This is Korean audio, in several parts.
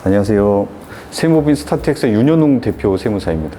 안녕하세요. 세무법인 스타트엑스의 윤현웅 대표 세무사입니다.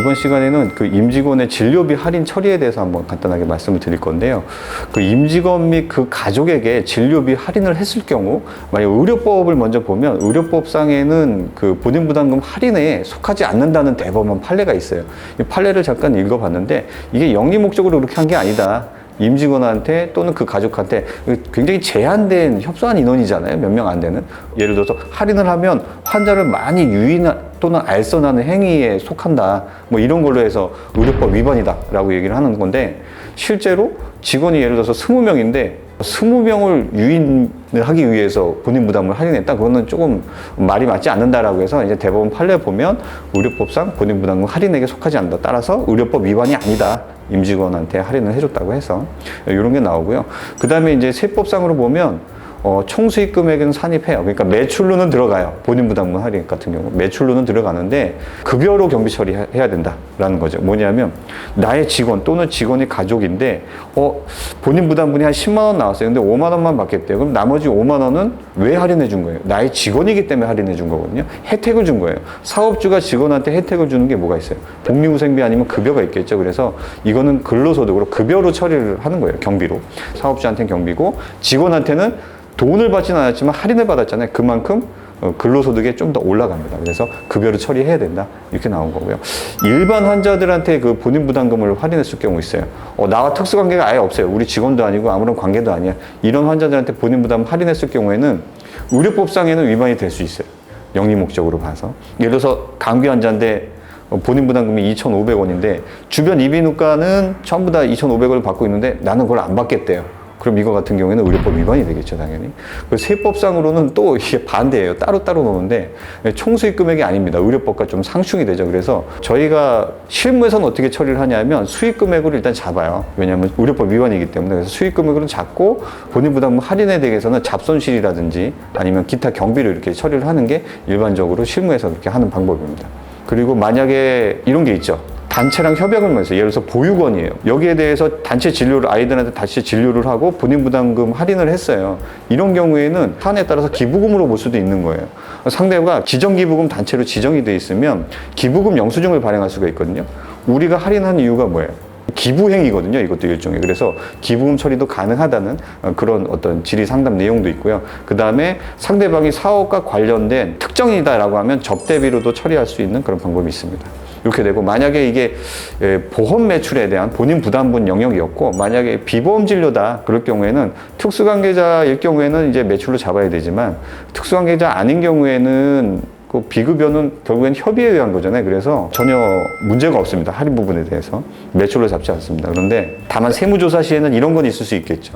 이번 시간에는 그 임직원의 진료비 할인 처리에 대해서 한번 간단하게 말씀을 드릴 건데요. 그 임직원 및 그 가족에게 진료비 할인을 했을 경우, 만약 의료법을 먼저 보면 의료법상에는 그 본인부담금 할인에 속하지 않는다는 대법원 판례가 있어요. 이 판례를 잠깐 읽어봤는데 이게 영리 목적으로 그렇게 한 게 아니다. 임직원한테 또는 그 가족한테 굉장히 제한된 협소한 인원이잖아요. 몇 명 안 되는. 예를 들어서 할인을 하면 환자를 많이 유인 또는 알선하는 행위에 속한다. 뭐 이런 걸로 해서 의료법 위반이다 라고 얘기를 하는 건데, 실제로 직원이 예를 들어서 20명인데 20명을 유인을 하기 위해서 본인 부담을 할인했다. 그거는 조금 말이 맞지 않는다라고 해서 이제 대법원 판례 보면 의료법상 본인 부담금 할인액에 속하지 않는다. 따라서 의료법 위반이 아니다. 임직원한테 할인을 해줬다고 해서 이런 게 나오고요. 그 다음에 이제 세법상으로 보면 총수익 금액은 산입해요. 그러니까 매출로는 들어가요. 본인 부담금 할인 같은 경우 매출로는 들어가는데 급여로 경비 처리해야 된다라는 거죠. 뭐냐면 나의 직원 또는 직원의 가족인데 본인 부담분이 한 10만 원 나왔어요. 근데 5만 원만 받겠대요. 그럼 나머지 5만 원은 왜 할인해 준 거예요? 나의 직원이기 때문에 할인해 준 거거든요. 혜택을 준 거예요. 사업주가 직원한테 혜택을 주는 게 뭐가 있어요? 복리후생비 아니면 급여가 있겠죠. 그래서 이거는 근로소득으로 급여로 처리를 하는 거예요. 경비로. 사업주한테는 경비고 직원한테는 돈을 받지는 않았지만 할인을 받았잖아요. 그만큼 근로소득에 좀 더 올라갑니다. 그래서 급여를 처리해야 된다. 이렇게 나온 거고요. 일반 환자들한테 그 본인 부담금을 할인했을 경우 있어요. 나와 특수관계가 아예 없어요. 우리 직원도 아니고 아무런 관계도 아니야. 이런 환자들한테 본인 부담 할인했을 경우에는 의료법상에는 위반이 될 수 있어요. 영리 목적으로 봐서. 예를 들어서 감기 환자인데 본인 부담금이 2,500원인데 주변 이비인후과는 전부 다 2,500원을 받고 있는데 나는 그걸 안 받겠대요. 그럼 이거 같은 경우에는 의료법 위반이 되겠죠, 당연히. 그 세법상으로는 또 이게 반대예요. 따로따로 노는데 총수익 금액이 아닙니다. 의료법과 좀 상충이 되죠. 그래서 저희가 실무에서는 어떻게 처리를 하냐면 수익 금액으로 일단 잡아요. 왜냐하면 의료법 위반이기 때문에. 그래서 수익 금액으로 잡고 본인 부담금 할인에 대해서는 잡손실이라든지 아니면 기타 경비를 이렇게 처리를 하는 게 일반적으로 실무에서 그렇게 하는 방법입니다. 그리고 만약에 이런 게 있죠. 단체랑 협약을 맺어서 예를 들어서 보육원이에요. 여기에 대해서 단체 진료를 아이들한테 다시 진료를 하고 본인 부담금 할인을 했어요. 이런 경우에는 사안에 따라서 기부금으로 볼 수도 있는 거예요. 상대가 지정기부금 단체로 지정이 돼 있으면 기부금 영수증을 발행할 수가 있거든요. 우리가 할인한 이유가 뭐예요? 기부행위거든요. 이것도 일종의. 그래서 기부금 처리도 가능하다는 그런 어떤 질의 상담 내용도 있고요. 그 다음에 상대방이 사업과 관련된 특정이다라고 하면 접대비로도 처리할 수 있는 그런 방법이 있습니다. 이렇게 되고, 만약에 이게 보험 매출에 대한 본인 부담분 영역이었고, 만약에 비보험 진료다 그럴 경우에는 특수관계자일 경우에는 이제 매출로 잡아야 되지만, 특수관계자 아닌 경우에는 그 비급여는 결국엔 협의에 의한 거잖아요. 그래서 전혀 문제가 없습니다. 할인 부분에 대해서 매출로 잡지 않습니다. 그런데 다만 세무조사 시에는 이런 건 있을 수 있겠죠.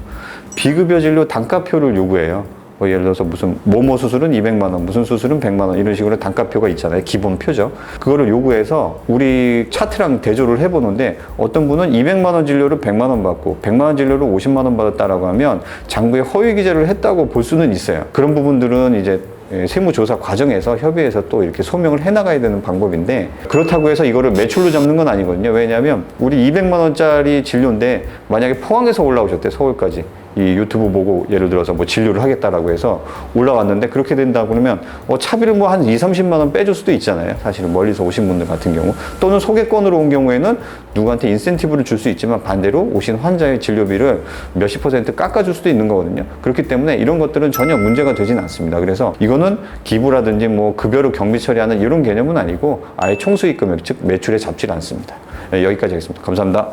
비급여 진료 단가표를 요구해요. 예를 들어서 무슨 뭐뭐 수술은 200만 원, 무슨 수술은 100만 원 이런 식으로 단가표가 있잖아요. 기본표죠. 그거를 요구해서 우리 차트랑 대조를 해보는데 어떤 분은 200만 원 진료를 100만 원 받고 100만 원 진료를 50만 원 받았다라고 하면 장부에 허위 기재를 했다고 볼 수는 있어요. 그런 부분들은 이제 세무조사 과정에서 협의해서 또 이렇게 소명을 해나가야 되는 방법인데, 그렇다고 해서 이거를 매출로 잡는 건 아니거든요. 왜냐하면 우리 200만 원짜리 진료인데 만약에 포항에서 올라오셨대, 서울까지. 이 유튜브 보고 예를 들어서 뭐 진료를 하겠다라고 해서 올라왔는데 그렇게 된다 그러면 차비를 뭐 한 2~30만 원 빼줄 수도 있잖아요. 사실은 멀리서 오신 분들 같은 경우. 또는 소개권으로 온 경우에는 누구한테 인센티브를 줄 수 있지만 반대로 오신 환자의 진료비를 몇십 % 깎아줄 수도 있는 거거든요. 그렇기 때문에 이런 것들은 전혀 문제가 되진 않습니다. 그래서 이거는 기부라든지 뭐 급여로 경비 처리하는 이런 개념은 아니고 아예 총수익 금액, 즉 매출에 잡지 않습니다. 여기까지 하겠습니다. 감사합니다.